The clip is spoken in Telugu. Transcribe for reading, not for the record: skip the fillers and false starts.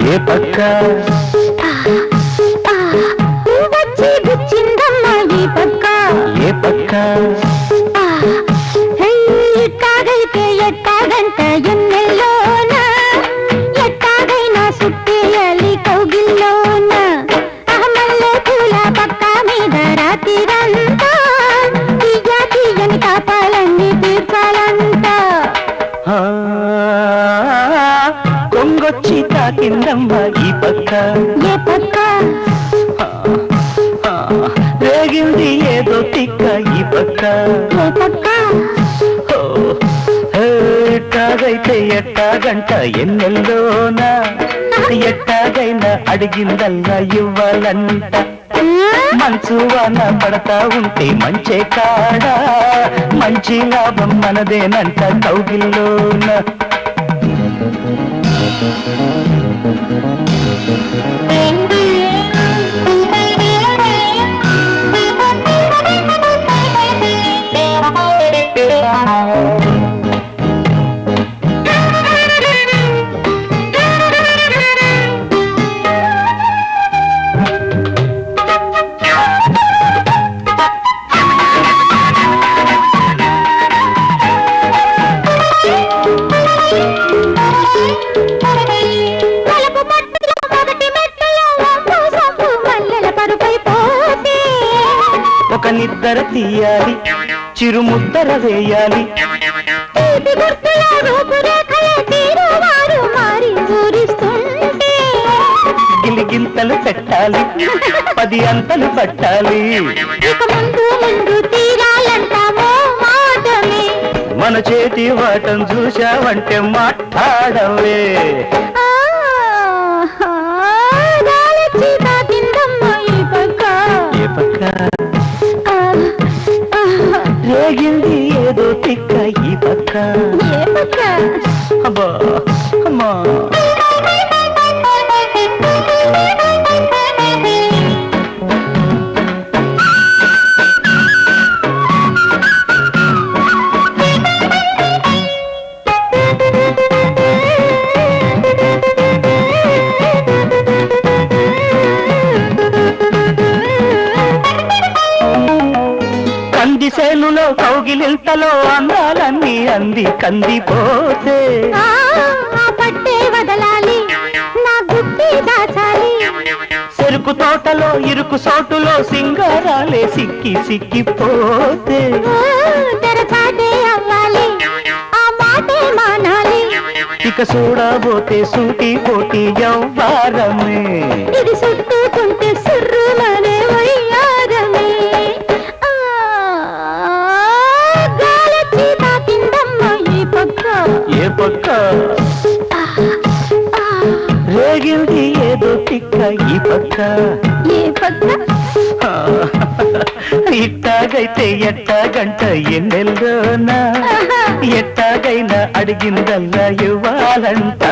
ఏ పక్క వచ్చి గుచ్చిందమ్మా ఈ పక్క ఏ పక్క ఎట్టాగైతే ఎట్టాగంట ఎన్నెల్లోన ఎట్టాగైనా సుట్టేయాలి కౌగిల్లోన మల్లె పూల పక్క మీద రాత్రిరంతా తీయ తీయని కాపాలన్నీ తీర్చాలంట కొంగొచ్చి తాకిందమ్మా ఈ పక్క ఏ పక్క రేగింది ఏదో తిక్క ఈ పక్క ఏ పక్క ఎట్టాగైతే ఎట్టాగంట ఎన్నెల్లోన ఎట్టాగైనా అడిగిందల్లా ఇవ్వాలంట మంచు వాన పడతా ఉంటే మంచే కాడా మంచి లాభం మనదేనంట కౌగిల్లోన ఒక నిద్ర తీయాలి చిరుముద్దర వేయాలి గిలిగింతలు పెట్టాలి 10 అంతలు పట్టాలి మన చేతి వాటం చూశావంటే మాట్లాడవే ఏ పక్క రేగింది ఏదో తిక్క ఈ పక్క అబ్బా అమ్మా కందిసేనులో కౌగిలింతలో అందాలన్నీ అంది కందిపోతే పట్టే వదలాలి నా గుట్టి దాచాలి చెరుకు తోటలో ఇరుకు సోటులో సింగారాలే సిక్కి సిక్కిపోతే తెరచాటే అవ్వాలి ఆ మాటే మానాలి ఇక చూడబోతే సూటి పోటీ యవ్వారమే ఇది చుట్టుకుంటే సుర్రుమనే వయ్యారమే ఏ పక్క రేగింది ఏదో తిక్క ఈ పక్క ఏ పక్క ఇట్టాగైతే ఎట్టాగంట ఎన్నెల్లోనా ఎట్టాగైనా అడిగిందల్లా ఇవ్వాలంట